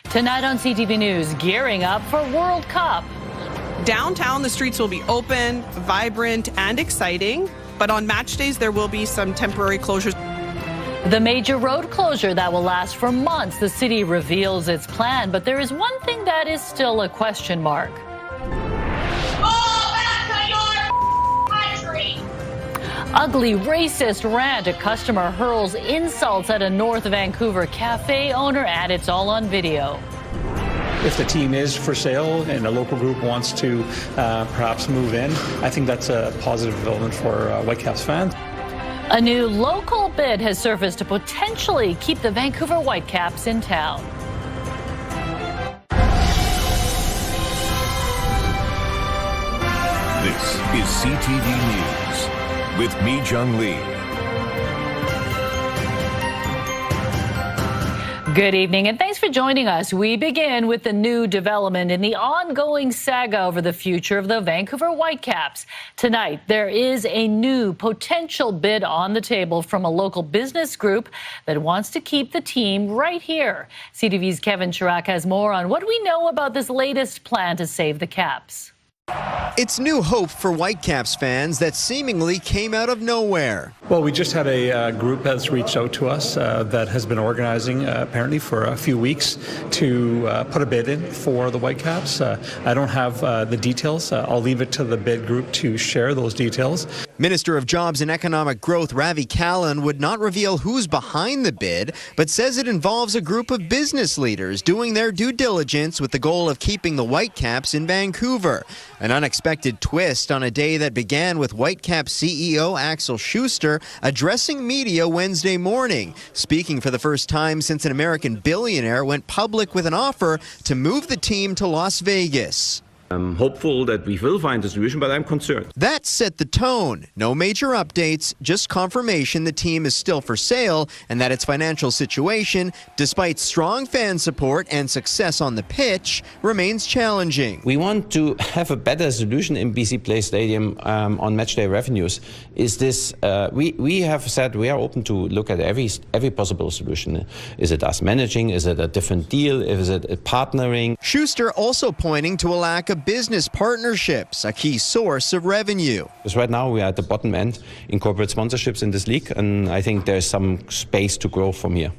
Tonight on CTV News, gearing up for World Cup. Downtown, the streets will be open, vibrant, and exciting. But on match days, there will be some temporary closures. The major road closure that will last for months. The city reveals its plan, but there is one thing that is still a question mark. Ugly racist rant. A customer hurls insults at a North Vancouver cafe owner, and it's all on video. If the team is for sale and a local group wants to perhaps move in, I think that's a positive development for Whitecaps fans. A new local bid has surfaced to potentially keep the Vancouver Whitecaps in town. This is CTV News with Mi Jung Lee. Good evening, and thanks for joining us. We begin with the new development in the ongoing saga over the future of the Vancouver Whitecaps. Tonight, there is a new potential bid on the table from a local business group that wants to keep the team right here. CTV's Kevin Chirac has more on what we know about this latest plan to save the Caps. It's new hope for Whitecaps fans that seemingly came out of nowhere. Well, we just had a group that's reached out to us that has been organizing apparently for a few weeks to put a bid in for the Whitecaps. I don't have the details. I'll leave it to the bid group to share those details. Minister of Jobs and Economic Growth Ravi Kahlon would not reveal who's behind the bid, but says it involves a group of business leaders doing their due diligence with the goal of keeping the Whitecaps in Vancouver. An unexpected twist on a day that began with Whitecaps CEO Axel Schuster addressing media Wednesday morning, speaking for the first time since an American billionaire went public with an offer to move the team to Las Vegas. I'm hopeful that we will find a solution, but I'm concerned. That set the tone. No major updates, just confirmation the team is still for sale and that its financial situation, despite strong fan support and success on the pitch, remains challenging. We want to have a better solution in BC Place Stadium on matchday revenues. Is this? We have said we are open to look at every possible solution. Is it us managing? Is it a different deal? Is it partnering? Schuster also pointing to a lack of business partnerships, a key source of revenue. Because right now we are at the bottom end in corporate sponsorships in this league, and I think there's some space to grow from here.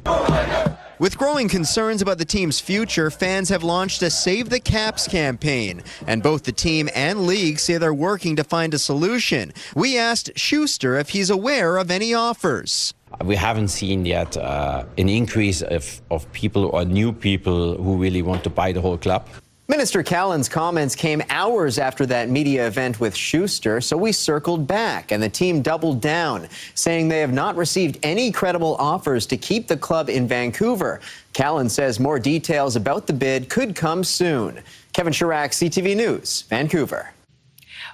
With growing concerns about the team's future, fans have launched a Save the Caps campaign, and both the team and league say they're working to find a solution. We asked Schuster if he's aware of any offers. We haven't seen yet an increase of people or new people who really want to buy the whole club. Minister Kahlon's comments came hours after that media event with Schuster, so we circled back, and the team doubled down, saying they have not received any credible offers to keep the club in Vancouver. Kahlon says more details about the bid could come soon. Kevin Chirac, CTV News, Vancouver.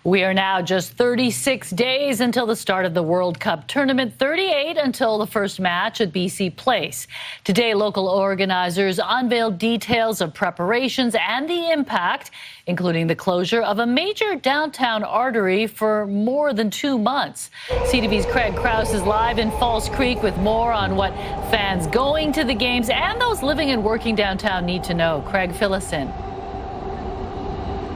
We are now just 36 days until the start of the World Cup tournament, 38 until the first match at BC Place. Today, local organizers unveiled details of preparations and the impact, including the closure of a major downtown artery for more than 2 months. CTV's Craig Krause is live in False Creek with more on what fans going to the games and those living and working downtown need to know. Craig, fill us in.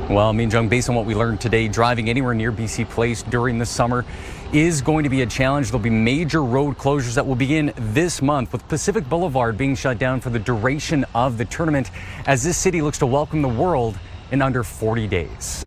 Well, Mi Jung, based on what we learned today, driving anywhere near BC Place during the summer is going to be a challenge. There'll be major road closures that will begin this month, with Pacific Boulevard being shut down for the duration of the tournament as this city looks to welcome the world in under 40 days.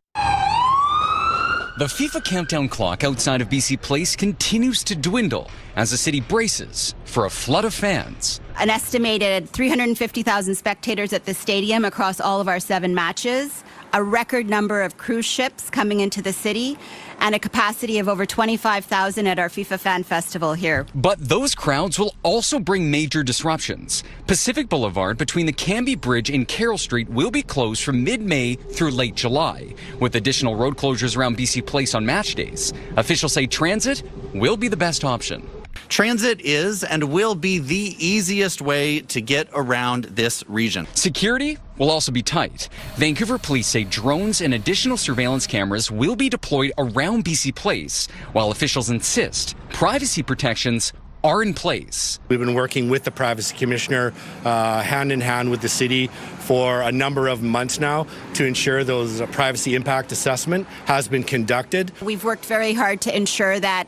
The FIFA countdown clock outside of BC Place continues to dwindle as the city braces for a flood of fans. An estimated 350,000 spectators at the stadium across all of our 7 matches, a record number of cruise ships coming into the city, and a capacity of over 25,000 at our FIFA Fan Festival here. But those crowds will also bring major disruptions. Pacific Boulevard between the Cambie Bridge and Carroll Street will be closed from mid-May through late July, with additional road closures around BC Place on match days. Officials say transit will be the best option. Transit is and will be the easiest way to get around this region. Security will also be tight. Vancouver police say drones and additional surveillance cameras will be deployed around BC Place, while officials insist privacy protections are in place. We've been working with the Privacy Commissioner hand in hand with the city for a number of months now to ensure those privacy impact assessment has been conducted. We've worked very hard to ensure that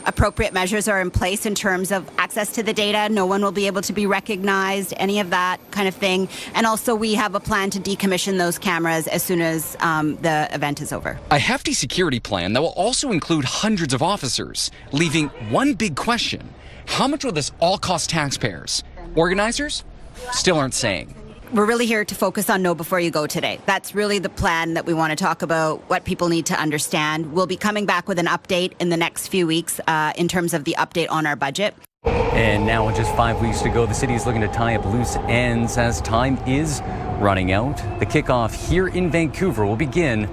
appropriate measures are in place in terms of access to the data. No one will be able to be recognized, any of that kind of thing. And also we have a plan to decommission those cameras as soon as the event is over. A hefty security plan that will also include hundreds of officers, leaving one big question. How much will this all cost taxpayers? Organizers still aren't saying. We're really here to focus on Know Before You Go today. That's really the plan that we want to talk about, what people need to understand. We'll be coming back with an update in the next few weeks in terms of the update on our budget. And now with just 5 weeks to go, the city is looking to tie up loose ends as time is running out. The kickoff here in Vancouver will begin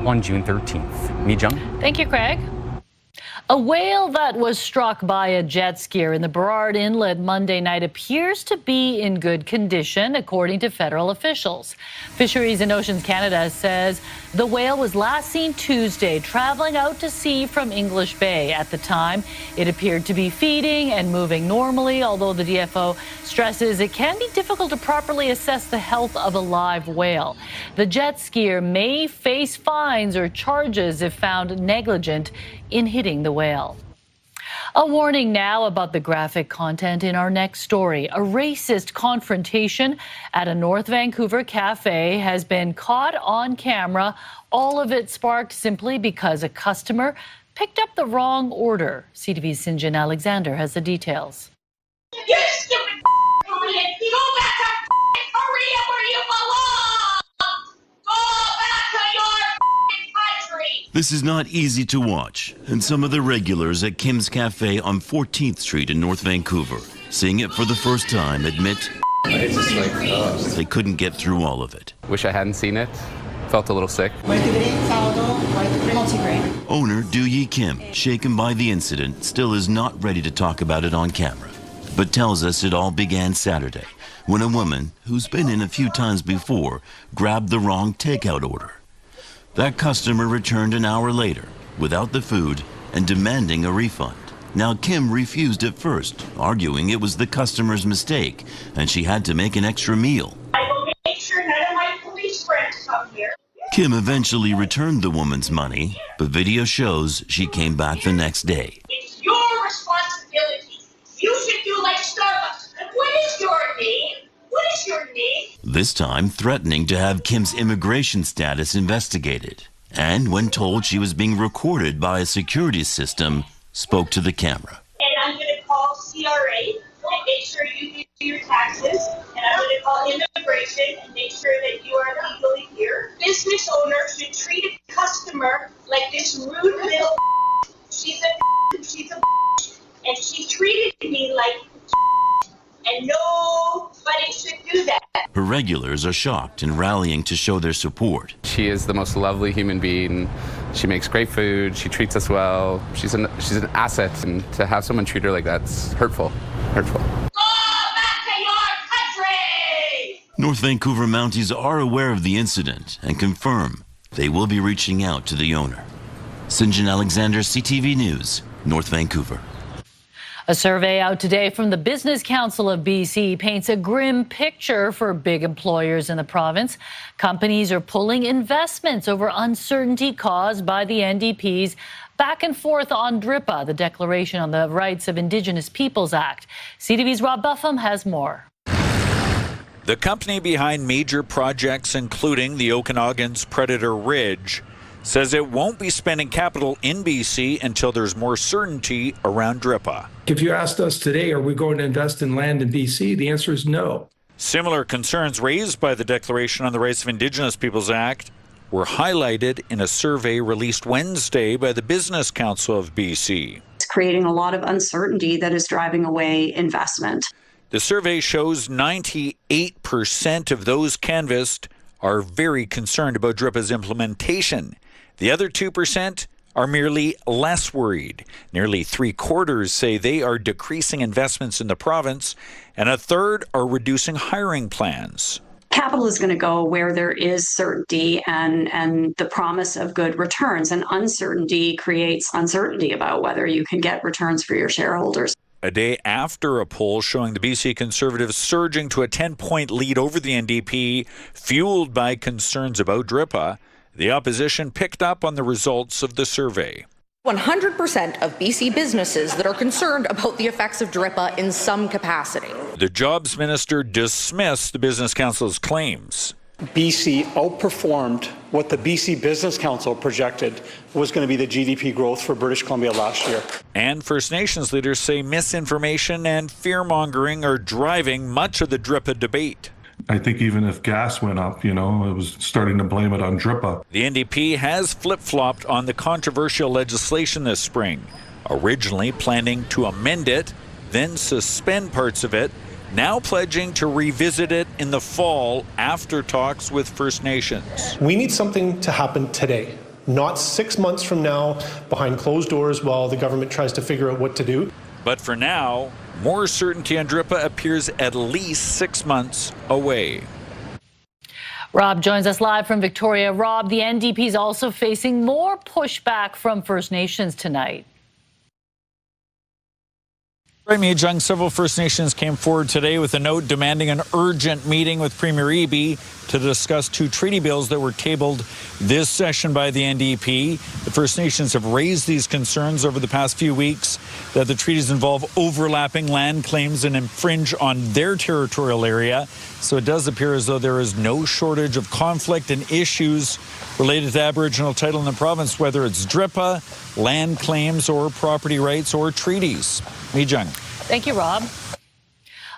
on June 13th. Mi Jung. Thank you, Craig. A whale that was struck by a jet skier in the Burrard Inlet Monday night appears to be in good condition, according to federal officials. Fisheries and Oceans Canada says the whale was last seen Tuesday traveling out to sea from English Bay. At the time, it appeared to be feeding and moving normally, although the DFO stresses it can be difficult to properly assess the health of a live whale. The jet skier may face fines or charges if found negligent in hitting the whale. A warning now about the graphic content in our next story. A racist confrontation at a North Vancouver cafe has been caught on camera. All of it sparked simply because a customer picked up the wrong order. CTV's Sinjin Alexander has the details. You stupid Korean! Go back to Korea where you belong! Go back to your country! This is not easy to watch, and some of the regulars at Kim's Cafe on 14th Street in North Vancouver, seeing it for the first time, admit they couldn't get through all of it. Wish I hadn't seen it. Felt a little sick. Owner Du-Yi Kim, shaken by the incident, still is not ready to talk about it on camera, but tells us it all began Saturday when a woman, who's been in a few times before, grabbed the wrong takeout order. That customer returned an hour later without the food and demanding a refund. Now Kim refused at first, arguing it was the customer's mistake and she had to make an extra meal. I will make sure none of my police friends come here. Kim eventually returned the woman's money, but video shows she came back the next day. It's your responsibility. You should do like Starbucks. What is your name? What is your name? This time threatening to have Kim's immigration status investigated. And when told she was being recorded by a security system, spoke to the camera. And I'm going to call CRA and make sure you do your taxes. And I'm going to call immigration and make sure that you are legally here. Business owners should treat a customer like this rude little she's a and she treated me like and nobody should do that. Her regulars are shocked and rallying to show their support. She is the most lovely human being. She makes great food. She treats us well. She's an asset, and to have someone treat her like that's hurtful. Hurtful. Go back to your country! North Vancouver Mounties are aware of the incident and confirm they will be reaching out to the owner. Sinjin Alexander, CTV News, North Vancouver. A survey out today from the Business Council of BC paints a grim picture for big employers in the province. Companies are pulling investments over uncertainty caused by the NDP's back and forth on DRIPA, the Declaration on the Rights of Indigenous Peoples Act. CTV's Rob Buffum has more. The company behind major projects, including the Okanagan's Predator Ridge, says it won't be spending capital in BC until there's more certainty around DRIPA. If you asked us today, are we going to invest in land in BC? The answer is no. Similar concerns raised by the Declaration on the Rights of Indigenous Peoples Act were highlighted in a survey released Wednesday by the Business Council of BC. It's creating a lot of uncertainty that is driving away investment. The survey shows 98% of those canvassed are very concerned about DRIPA's implementation. The other 2% are merely less worried. Nearly 3/4 say they are decreasing investments in the province, and a third are reducing hiring plans. Capital is going to go where there is certainty and the promise of good returns, and uncertainty creates uncertainty about whether you can get returns for your shareholders. a day after a poll showing the BC Conservatives surging to a 10-point lead over the NDP, fueled by concerns about DRIPA. The opposition picked up on the results of the survey. 100% of BC businesses that are concerned about the effects of DRIPA in some capacity. The Jobs Minister dismissed the Business Council's claims. BC outperformed what the BC Business Council projected was going to be the GDP growth for British Columbia last year. And First Nations leaders say misinformation and fear-mongering are driving much of the DRIPA debate. I think even if gas went up, it was starting to blame it on DRIPA. The NDP has flip-flopped on the controversial legislation this spring, originally planning to amend it, then suspend parts of it, now pledging to revisit it in the fall after talks with First Nations. We need something to happen today, not 6 months from now behind closed doors while the government tries to figure out what to do. But for now, more certainty on DRIPA appears at least 6 months away. Rob joins us live from Victoria. Rob, the NDP is also facing more pushback from First Nations tonight. Right, Mia Jung, several First Nations came forward today with a note demanding an urgent meeting with Premier Eby to discuss two treaty bills that were tabled this session by the NDP. The First Nations have raised these concerns over the past few weeks that the treaties involve overlapping land claims and infringe on their territorial area. So it does appear as though there is no shortage of conflict and issues related to Aboriginal title in the province, whether it's DRIPA, land claims, or property rights, or treaties. Mia Jung. Thank you, Rob.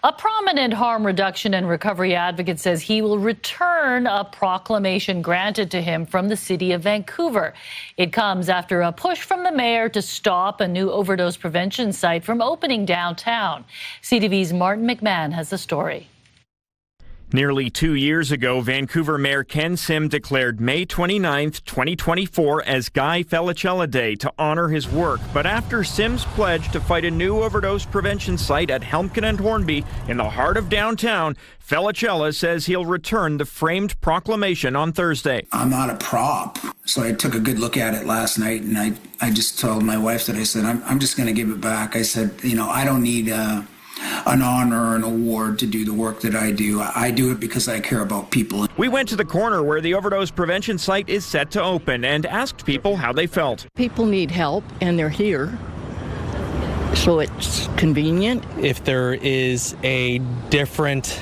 A prominent harm reduction and recovery advocate says he will return a proclamation granted to him from the city of Vancouver. It comes after a push from the mayor to stop a new overdose prevention site from opening downtown. CTV's Martin McMahon has the story. Nearly 2 years ago, Vancouver Mayor Ken Sim declared May 29, 2024 as Guy Felicella Day to honor his work. But after Sim's pledge to fight a new overdose prevention site at Helmcken and Hornby in the heart of downtown, Felicella says he'll return the framed proclamation on Thursday. I'm not a prop, so I took a good look at it last night, and I just told my wife that I said, I'm just going to give it back. I said, I don't need an honor or an award to do the work that I do. I do it because I care about people. We went to the corner where the overdose prevention site is set to open and asked people how they felt. People need help and they're here, so it's convenient. If there is a different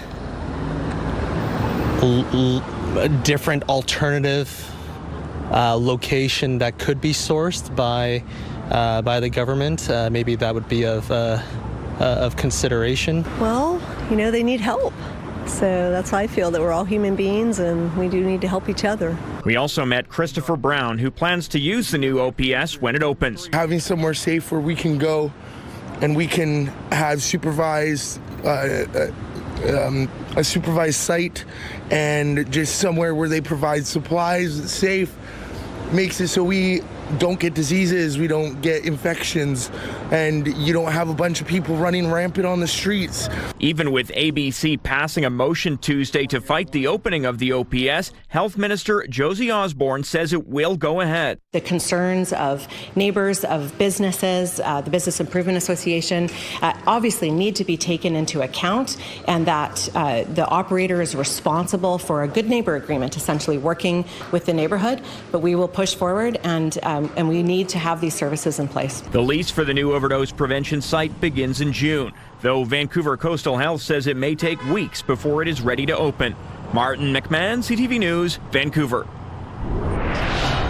alternative location that could be sourced by the government, maybe that would be of consideration. Well, they need help. So that's how I feel, that we're all human beings and we do need to help each other. We also met Christopher Brown, who plans to use the new OPS when it opens. Having somewhere safe where we can go and we can have a supervised site and just somewhere where they provide supplies that's safe makes it so we don't get diseases, we don't get infections, and you don't have a bunch of people running rampant on the streets. Even with ABC passing a motion Tuesday to fight the opening of the OPS, Health Minister Josie Osborne says it will go ahead. The concerns of neighbors, of businesses, the Business Improvement Association obviously need to be taken into account, and that the operator is responsible for a good neighbor agreement, essentially working with the neighborhood, but we will push forward and we need to have these services in place. The lease for the new overdose prevention site begins in June, though Vancouver Coastal Health says it may take weeks before it is ready to open. Martin McMahon, CTV News, Vancouver.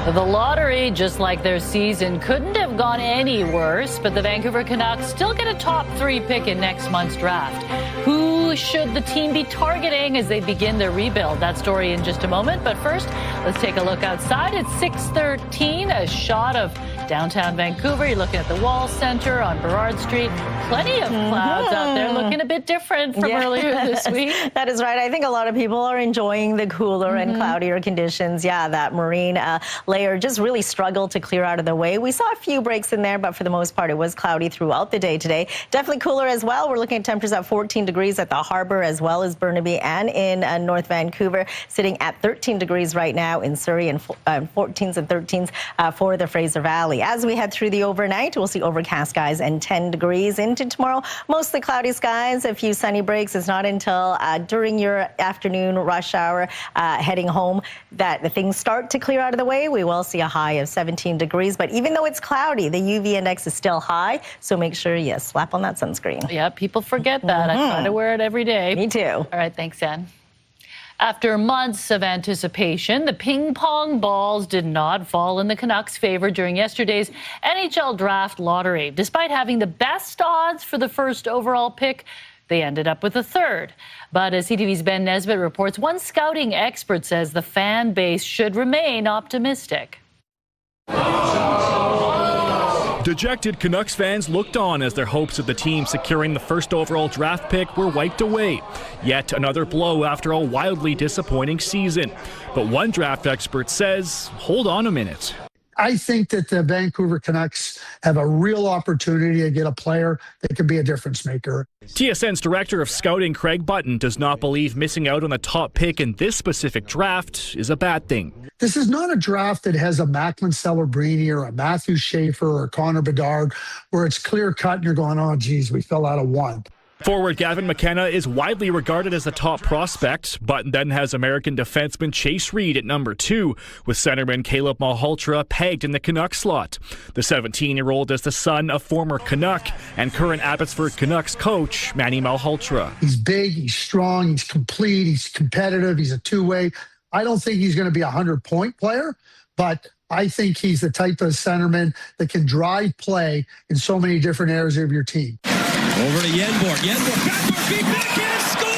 The lottery, just like their season, couldn't have gone any worse, but the Vancouver Canucks still get a top 3 pick in next month's draft. Who should the team be targeting as they begin their rebuild? That story in just a moment, but first, let's take a look outside. It's 6:13, a shot of downtown Vancouver. You're looking at the Wall Center on Burrard Street. Plenty of clouds out there, looking a bit different from earlier this week. That is right. I think a lot of people are enjoying the cooler and cloudier conditions. Yeah, that marine layer just really struggled to clear out of the way. We saw a few breaks in there, but for the most part, it was cloudy throughout the day today. Definitely cooler as well. We're looking at temperatures at 14 degrees at the harbor as well as Burnaby and in North Vancouver, sitting at 13 degrees right now in Surrey and 14s and 13s for the Fraser Valley. chilly. As we head through the overnight, we'll see overcast skies and 10 degrees into tomorrow. Mostly cloudy skies, a few sunny breaks. It's not until during your afternoon rush hour heading home that the things start to clear out of the way. We will see a high of 17 degrees, but even though it's cloudy, the UV index is still high, so make sure you slap on that sunscreen. Yeah, people forget that. I try to wear it every day. Me too. All right, thanks, Ann. After months of anticipation, the ping pong balls did not fall in the Canucks' favor during yesterday's NHL draft lottery. Despite having the best odds for the first overall pick, they ended up with a third. But as CTV's Ben Nesbitt reports, one scouting expert says the fan base should remain optimistic. Dejected Canucks fans looked on as their hopes of the team securing the first overall draft pick were wiped away. Yet another blow after a wildly disappointing season. But one draft expert says, hold on a minute. I think that the Vancouver Canucks have a real opportunity to get a player that could be a difference maker. TSN's director of scouting, Craig Button, does not believe missing out on the top pick in this specific draft is a bad thing. This is not a draft that has a Macklin Celebrini or a Matthew Schaefer or Connor Bedard where it's clear cut and you're going, oh, geez, we fell out of one. Forward Gavin McKenna is widely regarded as the top prospect, but then has American defenseman Chase Reed at number 2, with centerman Caleb Malhotra pegged in the Canucks slot. The 17-year-old is the son of former Canuck and current Abbotsford Canucks coach Manny Malhotra. He's big, he's strong, he's complete, he's competitive, he's a two-way. I don't think he's going to be a 100-point player, but I think he's the type of centerman that can drive play in so many different areas of your team. Over to Yenborg. Yenborg, backward, beat backhand, score!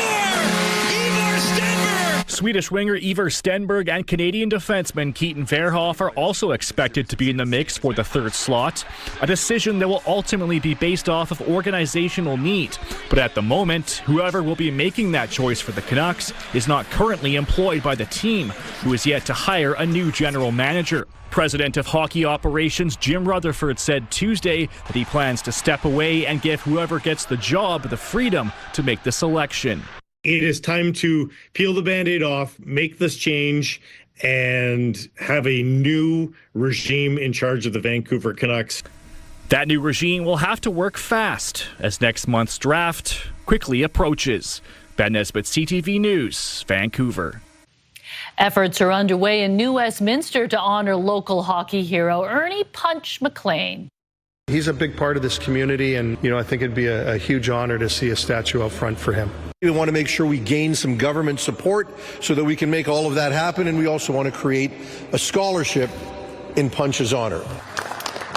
Ivar Stenberg! Swedish winger Ivar Stenberg and Canadian defenseman Keaton Verhoff are also expected to be in the mix for the third slot, a decision that will ultimately be based off of organizational need. But at the moment, whoever will be making that choice for the Canucks is not currently employed by the team, who is yet to hire a new general manager. President of Hockey Operations Jim Rutherford said Tuesday that he plans to step away and give whoever gets the job the freedom to make the selection. It is time to peel the Band-Aid off, make this change, and have a new regime in charge of the Vancouver Canucks. That new regime will have to work fast as next month's draft quickly approaches. Ben Nesbitt, CTV News, Vancouver. Efforts are underway in New Westminster to honor local hockey hero Ernie Punch McLean. He's a big part of this community, and I think it'd be a huge honor to see a statue out front for him. We want to make sure we gain some government support so that we can make all of that happen, and we also want to create a scholarship in Punch's honor.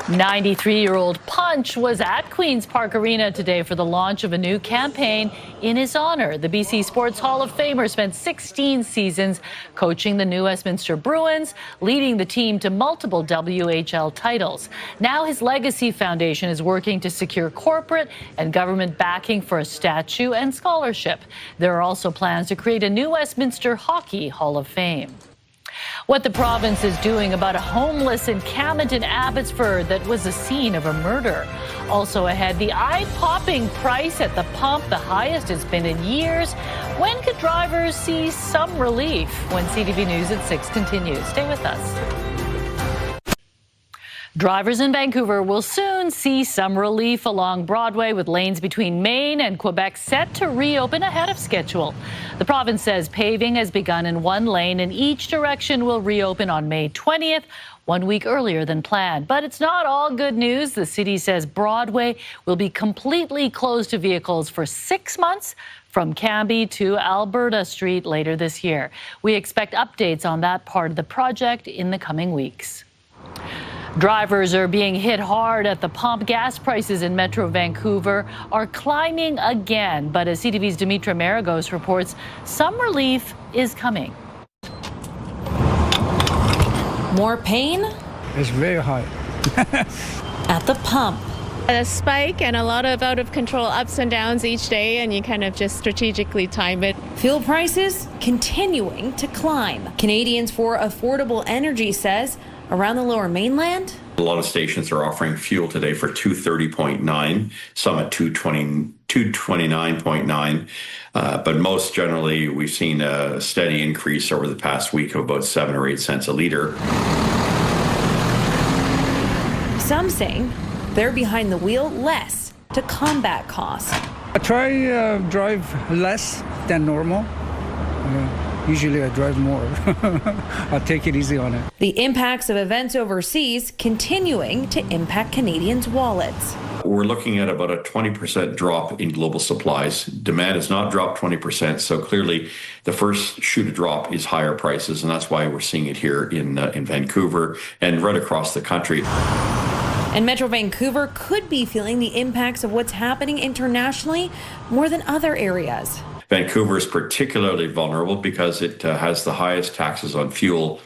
93-year-old Punch was at Queen's Park Arena today for the launch of a new campaign in his honor. The BC Sports Hall of Famer spent 16 seasons coaching the New Westminster Bruins, leading the team to multiple WHL titles. Now his Legacy Foundation is working to secure corporate and government backing for a statue and scholarship. There are also plans to create a New Westminster Hockey Hall of Fame. What the province is doing about a homeless encampment in Abbotsford that was the scene of a murder. Also ahead, the eye-popping price at the pump, the highest it's been in years. When could drivers see some relief? When CTV News at 6 continues. Stay with us. Drivers in Vancouver will soon see some relief along Broadway, with lanes between Maine and Quebec set to reopen ahead of schedule. The province says paving has begun in one lane and each direction will reopen on May 20th, 1 week earlier than planned. But it's not all good news. The city says Broadway will be completely closed to vehicles for 6 months from Cambie to Alberta Street later this year. We expect updates on that part of the project in the coming weeks. Drivers are being hit hard at the pump. Gas prices in Metro Vancouver are climbing again. But as CTV's Dimitra Maragos reports, some relief is coming. More pain? It's very high. At the pump. A spike and a lot of out of control ups and downs each day, and you kind of just strategically time it. Fuel prices continuing to climb. Canadians for Affordable Energy says around the Lower Mainland, a lot of stations are offering fuel today for $2.30.9, some at $2.29.9, but most generally we've seen a steady increase over the past week of about 7 or 8 cents a liter. Some saying they're behind the wheel less to combat costs. I try drive less than normal. Usually I drive more. I'll take it easy on it. The impacts of events overseas continuing to impact Canadians' wallets. We're looking at about a 20% drop in global supplies. Demand has not dropped 20%, so clearly the first shoe to drop is higher prices, and that's why we're seeing it here in Vancouver and right across the country. And Metro Vancouver could be feeling the impacts of what's happening internationally more than other areas. Vancouver is particularly vulnerable because it has the highest taxes on fuel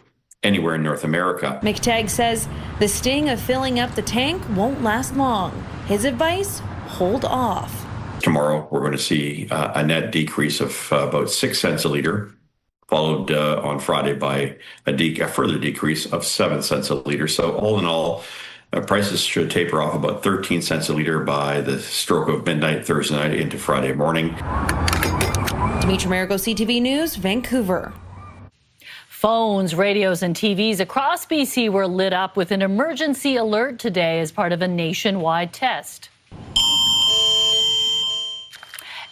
anywhere in North America. McTagg says the sting of filling up the tank won't last long. His advice, hold off. Tomorrow, we're going to see a net decrease of about 6 cents a litre, followed on Friday by a further decrease of 7 cents a litre. So all in all, prices should taper off about 13 cents a litre by the stroke of midnight Thursday night into Friday morning. Dimitri Marigo, CTV News, Vancouver. Phones, radios, and TVs across BC were lit up with an emergency alert today as part of a nationwide test.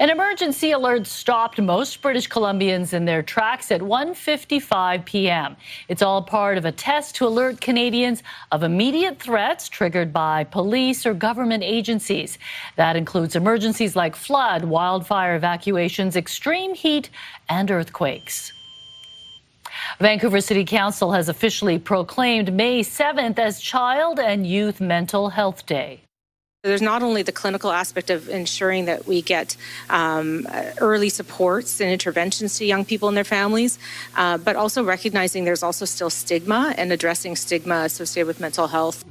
An emergency alert stopped most British Columbians in their tracks at 1:55 p.m. It's all part of a test to alert Canadians of immediate threats triggered by police or government agencies. That includes emergencies like flood, wildfire evacuations, extreme heat, and earthquakes. Vancouver City Council has officially proclaimed May 7th as Child and Youth Mental Health Day. There's not only the clinical aspect of ensuring that we get early supports and interventions to young people and their families, but also recognizing there's also still stigma and addressing stigma associated with mental health.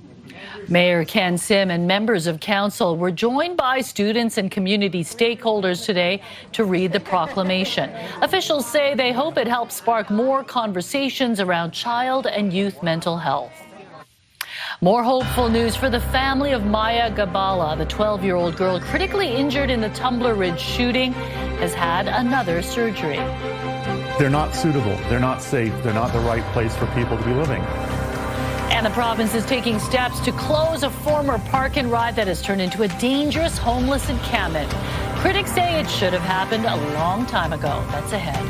Mayor Ken Sim and members of council were joined by students and community stakeholders today to read the proclamation. Officials say they hope it helps spark more conversations around child and youth mental health. More hopeful news for the family of Maya Gabala. The 12-year-old girl critically injured in the Tumbler Ridge shooting has had another surgery. They're not suitable. They're not safe. They're not the right place for people to be living. And the province is taking steps to close a former park and ride that has turned into a dangerous homeless encampment. Critics say it should have happened a long time ago. That's ahead.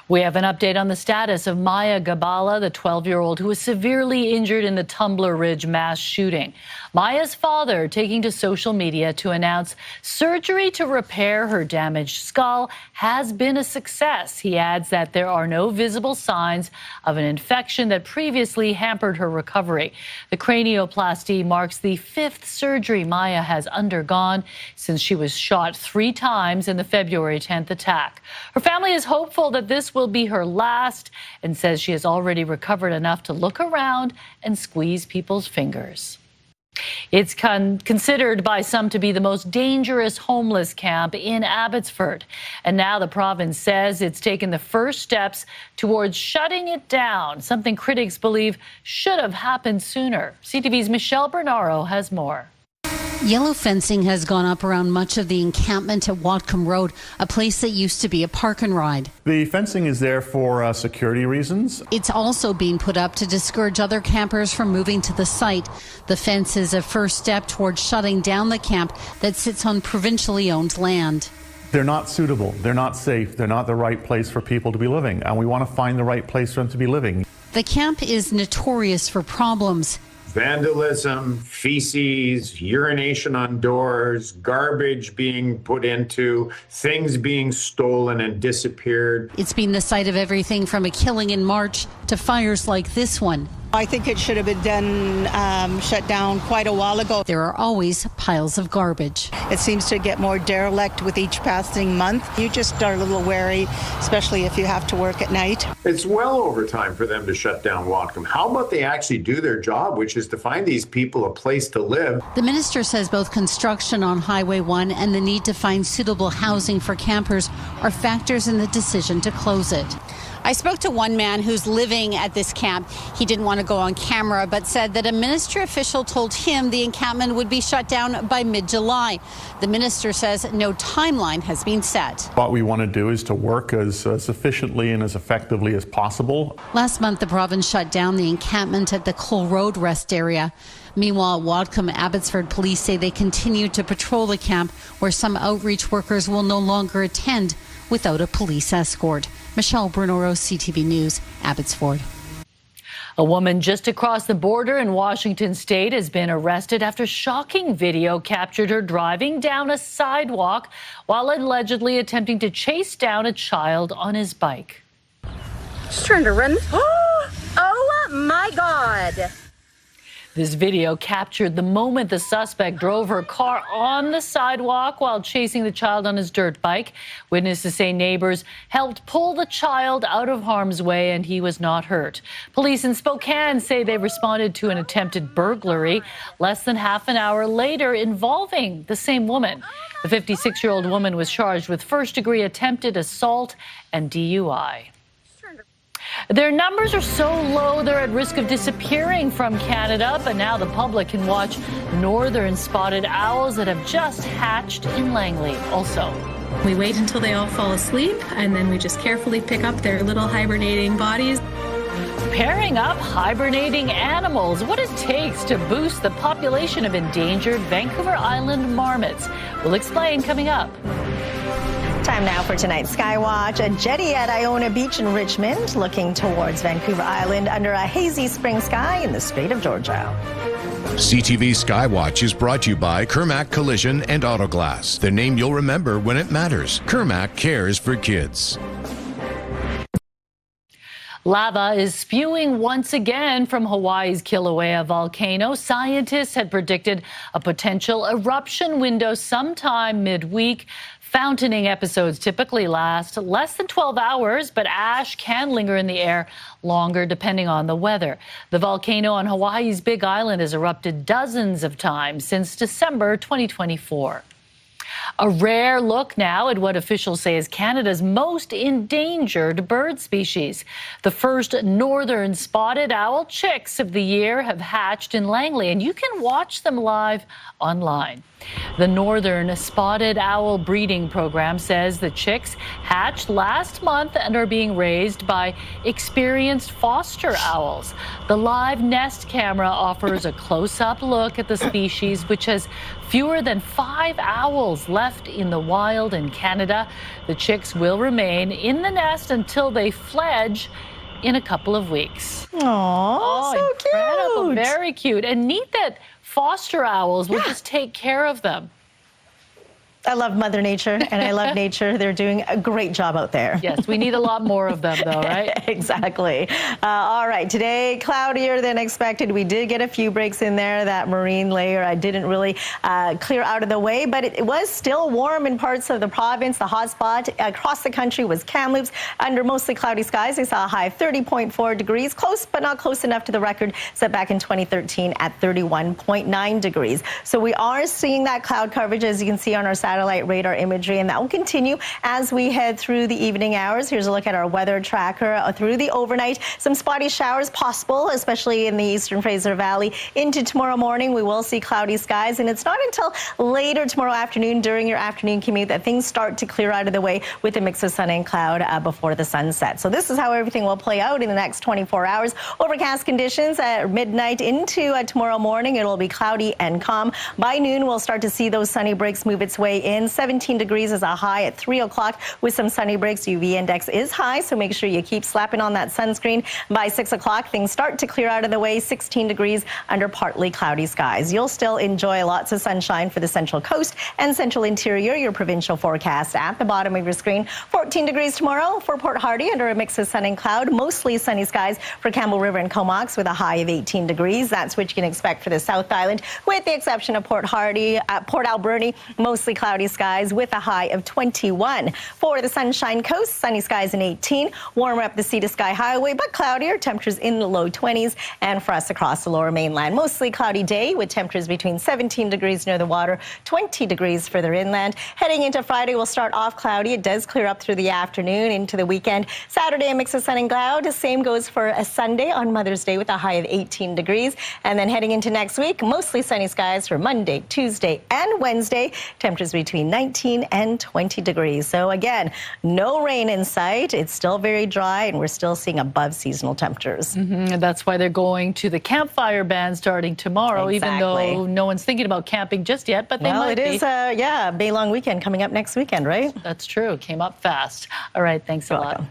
We have an update on the status of Maya Gabala, the 12-year-old who was severely injured in the Tumbler Ridge mass shooting. Maya's father taking to social media to announce surgery to repair her damaged skull has been a success. He adds that there are no visible signs of an infection that previously hampered her recovery. The cranioplasty marks the 5th surgery Maya has undergone since she was shot 3 times in the February 10th attack. Her family is hopeful that this will be her last and says she has already recovered enough to look around and squeeze people's fingers. It's considered by some to be the most dangerous homeless camp in Abbotsford. And now the province says it's taken the first steps towards shutting it down, something critics believe should have happened sooner. CTV's Michelle Bernaro has more. Yellow fencing has gone up around much of the encampment at Whatcom Road, a place that used to be a park and ride. The fencing is there for security reasons. It's also being put up to discourage other campers from moving to the site. The fence is a first step towards shutting down the camp that sits on provincially owned land. They're not suitable. They're not safe. They're not the right place for people to be living, and we want to find the right place for them to be living. The camp is notorious for problems. Vandalism, feces, urination on doors, garbage being put into, things being stolen and disappeared. It's been the site of everything from a killing in March to fires like this one. I think it should have been done, shut down quite a while ago. There are always piles of garbage. It seems to get more derelict with each passing month. You just are a little wary, especially if you have to work at night. It's well over time for them to shut down Whatcom. How about they actually do their job, which is to find these people a place to live? The minister says both construction on Highway 1 and the need to find suitable housing for campers are factors in the decision to close it. I spoke to one man who's living at this camp. He didn't want to go on camera, but said that a ministry official told him the encampment would be shut down by mid-July. The minister says no timeline has been set. What we want to do is to work as efficiently and as effectively as possible. Last month, the province shut down the encampment at the Cole Road rest area. Meanwhile, Whatcom Abbotsford police say they continue to patrol the camp, where some outreach workers will no longer attend without a police escort. Michelle Brunoro, CTV News, Abbotsford. A woman just across the border in Washington state has been arrested after shocking video captured her driving down a sidewalk while allegedly attempting to chase down a child on his bike. She's trying to run. Oh my God. This video captured the moment the suspect drove her car on the sidewalk while chasing the child on his dirt bike. Witnesses say neighbors helped pull the child out of harm's way and he was not hurt. Police in Spokane say they responded to an attempted burglary less than half an hour later involving the same woman. The 56-year-old woman was charged with first-degree attempted assault and DUI. Their numbers are so low they're at risk of disappearing from Canada, but now the public can watch northern spotted owls that have just hatched in Langley. Also, we wait until they all fall asleep, and then we just carefully pick up their little hibernating bodies. Pairing up hibernating animals, what it takes to boost the population of endangered Vancouver Island marmots. We'll explain coming up. Time now for tonight's Skywatch. A jetty at Iona Beach in Richmond looking towards Vancouver Island under a hazy spring sky in the state of Georgia. CTV Skywatch is brought to you by Kermac Collision and Autoglass, the name you'll remember when it matters. Kermac cares for kids. Lava is spewing once again from Hawaii's Kilauea volcano. Scientists had predicted a potential eruption window sometime midweek. Fountaining episodes typically last less than 12 hours, but ash can linger in the air longer depending on the weather. The volcano on Hawaii's Big Island has erupted dozens of times since December 2024. A rare look now at what officials say is Canada's most endangered bird species. The first northern spotted owl chicks of the year have hatched in Langley, and you can watch them live online. The Northern Spotted Owl Breeding Program says the chicks hatched last month and are being raised by experienced foster owls. The live nest camera offers a close-up look at the species, which has fewer than 5 owls left in the wild in Canada. The chicks will remain in the nest until they fledge in a couple of weeks. Aww, so incredible. cute. Very cute. And neat that foster owls will just take care of them. I love Mother Nature, and I love nature. They're doing a great job out there. Yes, we need a lot more of them, though, right? Exactly. All right, today, cloudier than expected. We did get a few breaks in there. That marine layer didn't really clear out of the way, but it was still warm in parts of the province. The hot spot across the country was Kamloops. Under mostly cloudy skies, they saw a high of 30.4 degrees, close but not close enough to the record set back in 2013 at 31.9 degrees. So we are seeing that cloud coverage, as you can see on our satellite radar imagery, and that will continue as we head through the evening hours. Here's a look at our weather tracker through the overnight. Some spotty showers possible, especially in the eastern Fraser Valley. Into tomorrow morning, we will see cloudy skies, and it's not until later tomorrow afternoon during your afternoon commute that things start to clear out of the way with a mix of sun and cloud before the sun sets. So this is how everything will play out in the next 24 hours. Overcast conditions at midnight into tomorrow morning. It will be cloudy and calm. By noon, we'll start to see those sunny breaks move its way in. 17 degrees is a high at 3 o'clock with some sunny breaks. UV index is high, so make sure you keep slapping on that sunscreen. By 6 o'clock, things start to clear out of the way. 16 degrees under partly cloudy skies. You'll still enjoy lots of sunshine for the central coast and central interior. Your provincial forecast at the bottom of your screen. 14 degrees tomorrow for Port Hardy under a mix of sun and cloud. Mostly sunny skies for Campbell River and Comox with a high of 18 degrees. That's what you can expect for the South Island, with the exception of Port Hardy. Port Alberni, mostly cloudy cloudy skies with a high of 21. For the Sunshine Coast, sunny skies and 18. Warmer up the Sea to Sky Highway, but cloudier. Temperatures in the low 20s. And for us across the lower mainland, mostly cloudy day with temperatures between 17 degrees near the water, 20 degrees further inland. Heading into Friday, we'll start off cloudy. It does clear up through the afternoon into the weekend. Saturday, a mix of sun and cloud. The same goes for a Sunday on Mother's Day with a high of 18 degrees. And then heading into next week, mostly sunny skies for Monday, Tuesday, and Wednesday. Temperatures between 19 and 20 degrees. So again, no rain in sight. It's still very dry, and we're still seeing above seasonal temperatures. And that's why they're going to the campfire ban starting tomorrow, even though no one's thinking about camping just yet, but they might be. Well, it is, Bay Long weekend coming up next weekend, right? That's true. Came up fast. All right, thanks a lot.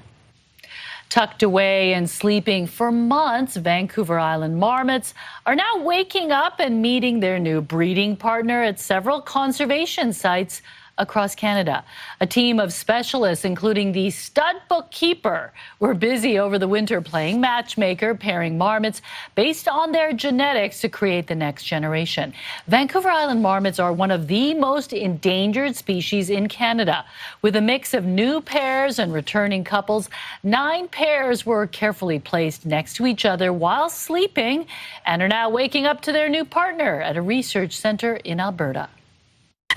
Tucked away and sleeping for months, Vancouver Island marmots are now waking up and meeting their new breeding partner at several conservation sites across Canada. A team of specialists, including the stud bookkeeper, were busy over the winter playing matchmaker, pairing marmots based on their genetics to create the next generation. Vancouver Island marmots are one of the most endangered species in Canada. With a mix of new pairs and returning couples, 9 pairs were carefully placed next to each other while sleeping and are now waking up to their new partner at a research center in Alberta.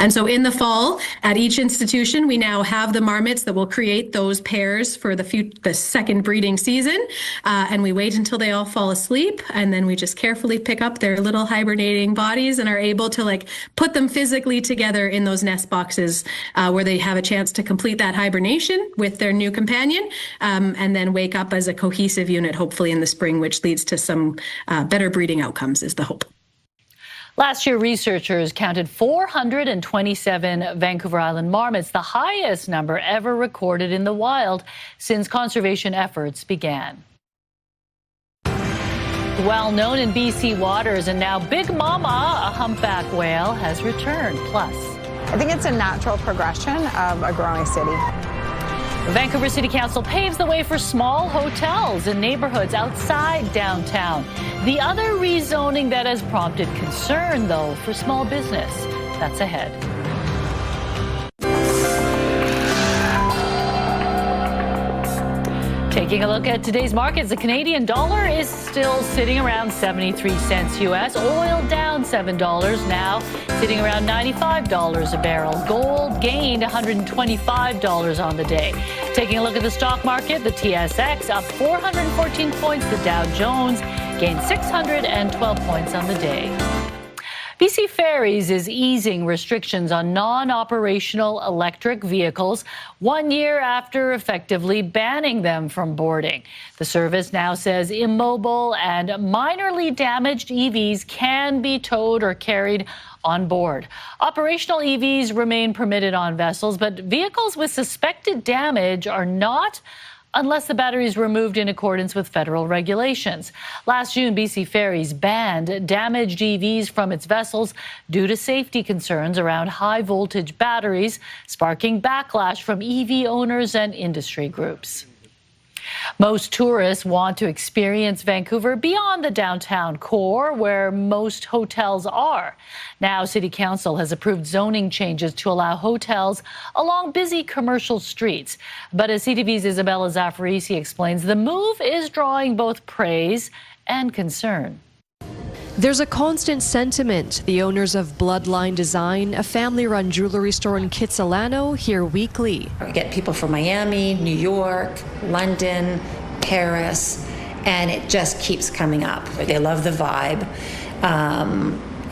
And so in the fall, at each institution, we now have the marmots that will create those pairs for the second breeding season. And we wait until they all fall asleep. And then we just carefully pick up their little hibernating bodies and are able to put them physically together in those nest boxes where they have a chance to complete that hibernation with their new companion and then wake up as a cohesive unit, hopefully in the spring, which leads to some better breeding outcomes is the hope. Last year, researchers counted 427 Vancouver Island marmots, the highest number ever recorded in the wild since conservation efforts began. Well known in BC waters, and now Big Mama, a humpback whale, has returned. Plus, I think it's a natural progression of a growing city. Vancouver City Council paves the way for small hotels in neighborhoods outside downtown. The other rezoning that has prompted concern, though, for small business. That's ahead. Taking a look at today's markets, the Canadian dollar is still sitting around 73 cents U.S. Oil down $7 now, sitting around $95 a barrel. Gold gained $125 on the day. Taking a look at the stock market, the TSX up 414 points. The Dow Jones gained 612 points on the day. BC Ferries is easing restrictions on non-operational electric vehicles 1 year after effectively banning them from boarding. The service now says immobile and minorly damaged EVs can be towed or carried on board. Operational EVs remain permitted on vessels, but vehicles with suspected damage are not, unless the battery is removed in accordance with federal regulations. Last June, BC Ferries banned damaged EVs from its vessels due to safety concerns around high-voltage batteries, sparking backlash from EV owners and industry groups. Most tourists want to experience Vancouver beyond the downtown core, where most hotels are. Now, City Council has approved zoning changes to allow hotels along busy commercial streets. But as CTV's Isabella Zaffarisi explains, the move is drawing both praise and concern. There's a constant sentiment. The owners of Bloodline Design, a family-run jewelry store in Kitsilano, hear weekly. We get people from Miami, New York, London, Paris, and it just keeps coming up. They love the vibe.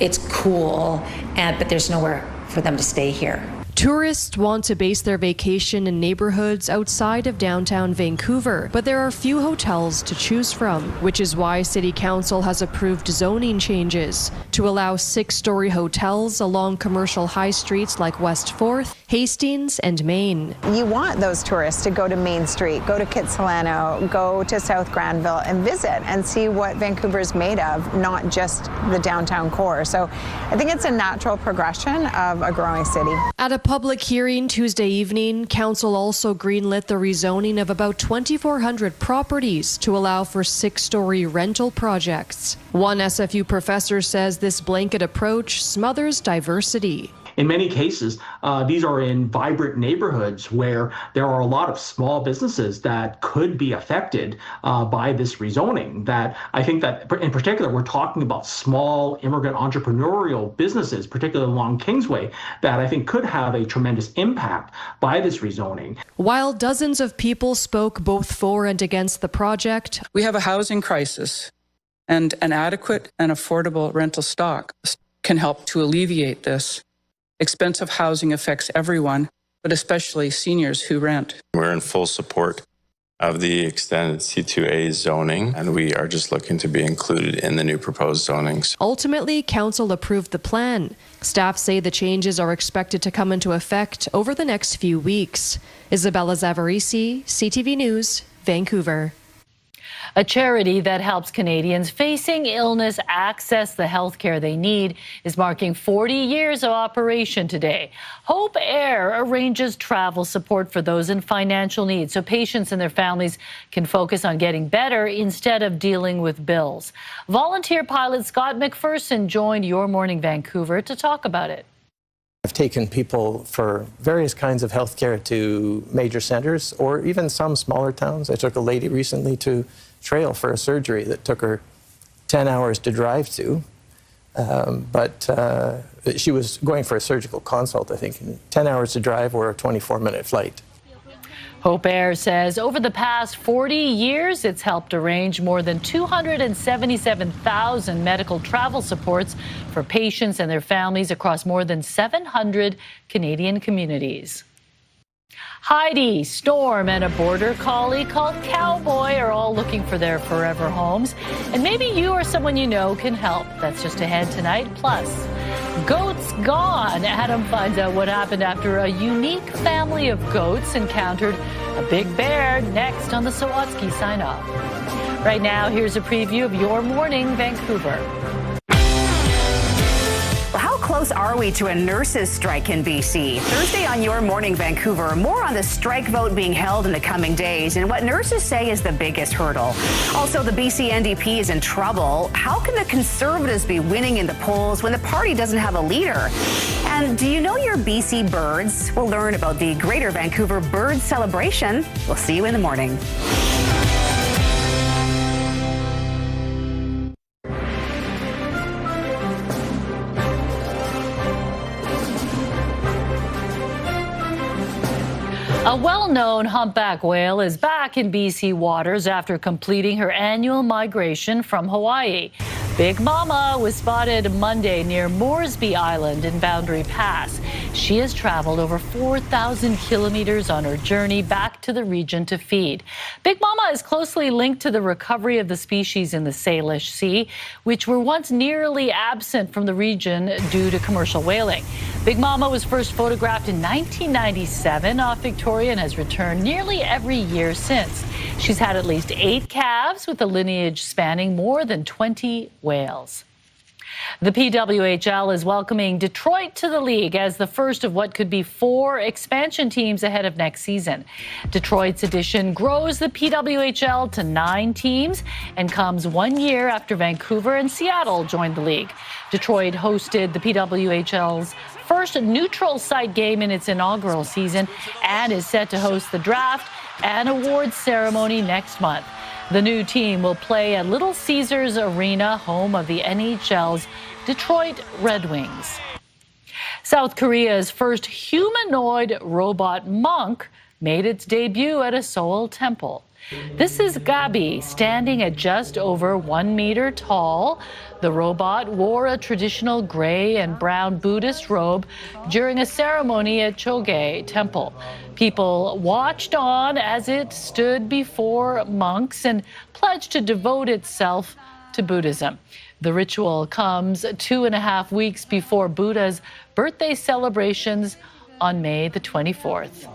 It's cool, but there's nowhere for them to stay here. Tourists want to base their vacation in neighborhoods outside of downtown Vancouver, but there are few hotels to choose from, which is why City Council has approved zoning changes to allow 6-story hotels along commercial high streets like West 4th, Hastings, and Main. You want those tourists to go to Main Street, go to Kitsilano, go to South Granville and visit and see what Vancouver is made of, not just the downtown core. So I think it's a natural progression of a growing city. At a public hearing Tuesday evening, Council also greenlit the rezoning of about 2,400 properties to allow for 6-story rental projects. One SFU professor says this blanket approach smothers diversity. in many cases, these are in vibrant neighborhoods where there are a lot of small businesses that could be affected by this rezoning. That I think that in particular, we're talking about small immigrant entrepreneurial businesses, particularly along Kingsway, that I think could have a tremendous impact by this rezoning. While dozens of people spoke both for and against the project, we have a housing crisis, and an adequate and affordable rental stock can help to alleviate this. Expensive housing affects everyone, but especially seniors who rent. We're in full support of the extended C2A zoning, and we are just looking to be included in the new proposed zonings. Ultimately, council approved the plan. Staff say the changes are expected to come into effect over the next few weeks. Isabella Zavarisi, CTV News, Vancouver. A charity that helps Canadians facing illness access the health care they need is marking 40 years of operation today. Hope Air arranges travel support for those in financial need so patients and their families can focus on getting better instead of dealing with bills. Volunteer pilot Scott McPherson joined Your Morning Vancouver to talk about it. I've taken people for various kinds of health care to major centers or even some smaller towns. I took a lady recently to Trail for a surgery that took her 10 hours to drive to, but she was going for a surgical consult, I think, 10 hours to drive or a 24-minute flight. Hope Air says over the past 40 years, it's helped arrange more than 277,000 medical travel supports for patients and their families across more than 700 Canadian communities. Heidi, Storm, and a border collie called Cowboy are all looking for their forever homes. And maybe you or someone you know can help. That's just ahead tonight. Plus, goats gone. Adam finds out what happened after a unique family of goats encountered a big bear next on the Sawatsky sign-off. Right now, here's a preview of Your Morning Vancouver. How close are we to a nurses' strike in BC? Thursday on Your Morning Vancouver, more on the strike vote being held in the coming days and what nurses say is the biggest hurdle. Also, the BC NDP is in trouble. How can the Conservatives be winning in the polls when the party doesn't have a leader? And do you know your BC birds? We'll learn about the Greater Vancouver Bird Celebration. We'll see you in the morning. A well-known humpback whale is back in BC waters after completing her annual migration from Hawaii. Big Mama was spotted Monday near Moresby Island in Boundary Pass. She has traveled over 4,000 kilometers on her journey back to the region to feed. Big Mama is closely linked to the recovery of the species in the Salish Sea, which were once nearly absent from the region due to commercial whaling. Big Mama was first photographed in 1997 off Victoria and has returned nearly every year since. She's had at least 8 calves with a lineage spanning more than 20 whales. The PWHL is welcoming Detroit to the league as the first of what could be 4 expansion teams ahead of next season. Detroit's addition grows the PWHL to 9 teams and comes 1 year after Vancouver and Seattle joined the league. Detroit hosted the PWHL's first neutral site game in its inaugural season and is set to host the draft and awards ceremony next month. The new team will play at Little Caesars Arena, home of the NHL's Detroit Red Wings. South Korea's first humanoid robot monk made its debut at a Seoul temple. This is Gabi, standing at just over 1 meter tall. The robot wore a traditional gray and brown Buddhist robe during a ceremony at Choge Temple. People watched on as it stood before monks and pledged to devote itself to Buddhism. The ritual comes 2.5 weeks before Buddha's birthday celebrations on May the 24th.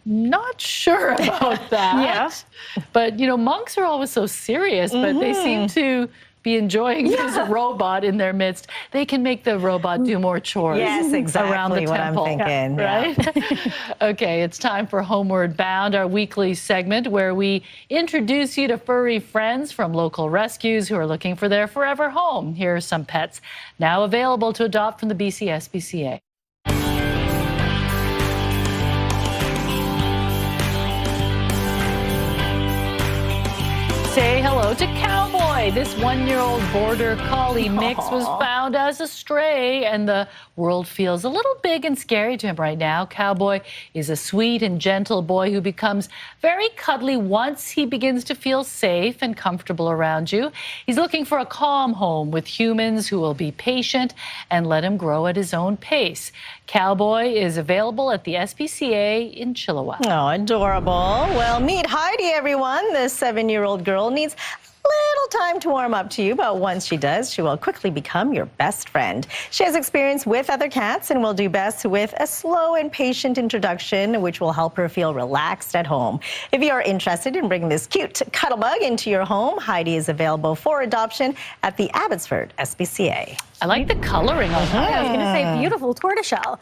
Not sure about that. Yeah. But, you know, monks are always so serious, but they seem to be enjoying this robot in their midst. They can make the robot do more chores. Yes, exactly around the what temple, I'm thinking. right? Okay, it's time for Homeward Bound, our weekly segment where we introduce you to furry friends from local rescues who are looking for their forever home. Here are some pets now available to adopt from the BC SPCA. Say hello to Cowboy. This 1-year-old border collie mix was found as a stray, and the world feels a little big and scary to him right now. Cowboy is a sweet and gentle boy who becomes very cuddly once he begins to feel safe and comfortable around you. He's looking for a calm home with humans who will be patient and let him grow at his own pace. Cowboy is available at the SPCA in Chilliwack. Oh, adorable. Well, meet Heidi, everyone. This 7-year-old girl needs little time to warm up to you, but once she does, she will quickly become your best friend. She has experience with other cats and will do best with a slow and patient introduction, which will help her feel relaxed at home. If you are interested in bringing this cute cuddlebug into your home, Heidi is available for adoption at the Abbotsford SPCA. I like the coloring on her. I was going to say beautiful tortoiseshell.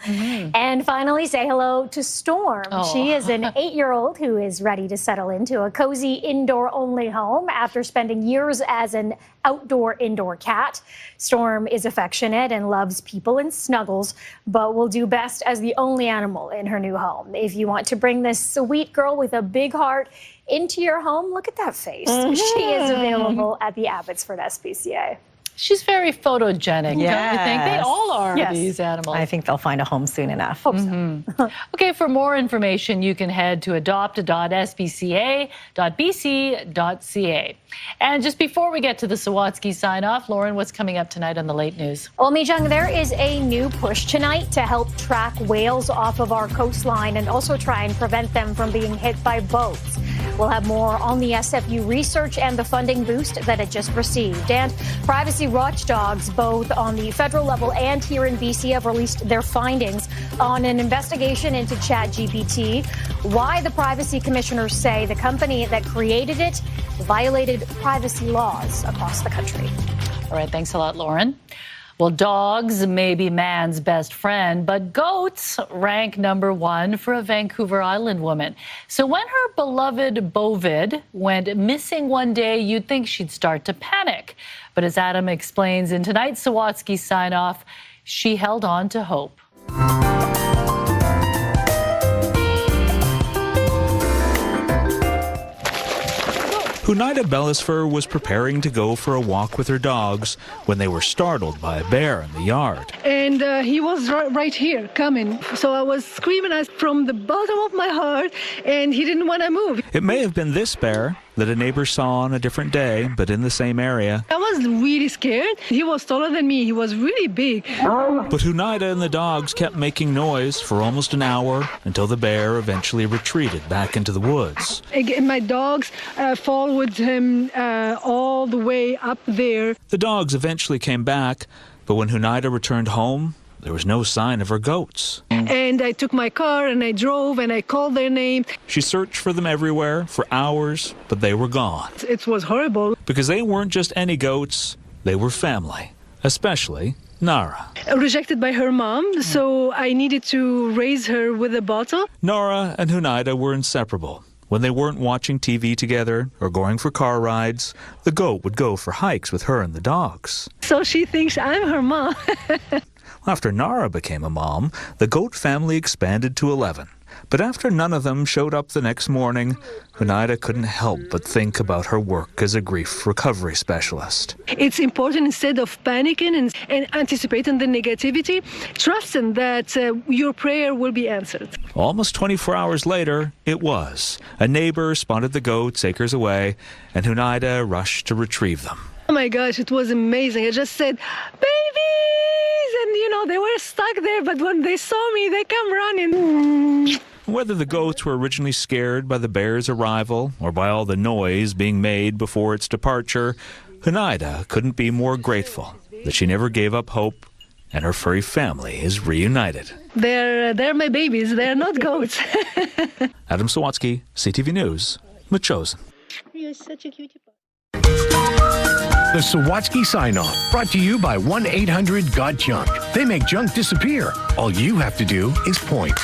And finally, say hello to Storm. She is an 8-year-old who is ready to settle into a cozy indoor-only home after spending years as an outdoor-indoor cat. Storm is affectionate and loves people and snuggles, but will do best as the only animal in her new home. If you want to bring this sweet girl with a big heart into your home, look at that face. She is available at the Abbotsford SPCA. She's very photogenic, don't you think? They all are, these animals. I think they'll find a home soon enough. Hope so. Okay, for more information, you can head to adopt.spca.bc.ca. And just before we get to the Sawatsky sign-off, Lauren, what's coming up tonight on the late news? Well, Mijung, there is a new push tonight to help track whales off of our coastline and also try and prevent them from being hit by boats. We'll have more on the SFU research and the funding boost that it just received. And privacy watchdogs, both on the federal level and here in BC, have released their findings on an investigation into ChatGPT. Why the privacy commissioners say the company that created it violated privacy laws across the country. All right, thanks a lot, Lauren. Well, dogs may be man's best friend, but goats rank #1 for a Vancouver Island woman. So when her beloved bovid went missing one day, you'd think she'd start to panic. But as Adam explains in tonight's Sawatsky sign-off, she held on to hope. Hunaida Bellisfer was preparing to go for a walk with her dogs when they were startled by a bear in the yard. And he was right here coming. So I was screaming from the bottom of my heart, and he didn't want to move. It may have been this bear that a neighbor saw on a different day, but in the same area. I was really scared. He was taller than me. He was really big. But Hunaida and the dogs kept making noise for almost an hour until the bear eventually retreated back into the woods. Again, my dogs followed him all the way up there. The dogs eventually came back, but when Hunaida returned home, there was no sign of her goats. And I took my car and I drove and I called their name. She searched for them everywhere for hours, but they were gone. It was horrible. Because they weren't just any goats, they were family, especially Nara. Rejected by her mom, so I needed to raise her with a bottle. Nara and Hunaida were inseparable. When they weren't watching TV together or going for car rides, the goat would go for hikes with her and the dogs. So she thinks I'm her mom. After Nara became a mom, the goat family expanded to 11. But after none of them showed up the next morning, Hunaida couldn't help but think about her work as a grief recovery specialist. It's important, instead of panicking and anticipating the negativity, trusting that your prayer will be answered. Almost 24 hours later, it was. A neighbor spotted the goats acres away, and Hunaida rushed to retrieve them. Oh my gosh, it was amazing. I just said, babies! And they were stuck there, but when they saw me, they come running. Whether the goats were originally scared by the bear's arrival or by all the noise being made before its departure, Hunaida couldn't be more grateful that she never gave up hope and her furry family is reunited. They're my babies. They're not goats. Adam Sawatsky, CTV News, Metchosin. You're such a cutie pie. The Sawatsky Sign-Off, brought to you by 1-800-GOT-JUNK. They make junk disappear. All you have to do is point.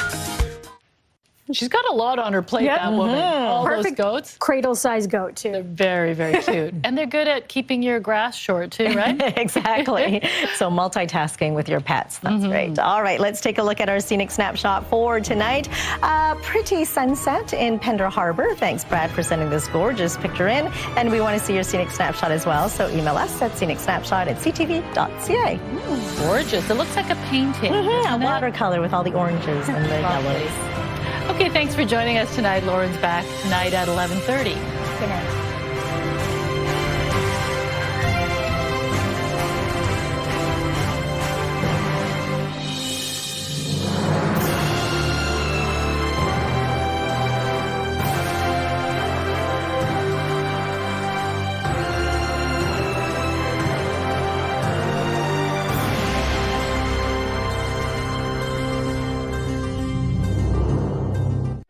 She's got a lot on her plate, that woman. All Perfect those goats. Cradle-sized goat, too. They're very, very cute. And they're good at keeping your grass short, too, right? Exactly. So multitasking with your pets. That's great. All right, let's take a look at our scenic snapshot for tonight. Pretty sunset in Pender Harbor. Thanks, Brad, for sending this gorgeous picture in. And we want to see your scenic snapshot as well. So email us at scenicsnapshot@ctv.ca. Gorgeous. It looks like a painting. A watercolor with all the oranges and the yellows. Okay, thanks for joining us tonight. Lauren's back tonight at 11:30. Good night.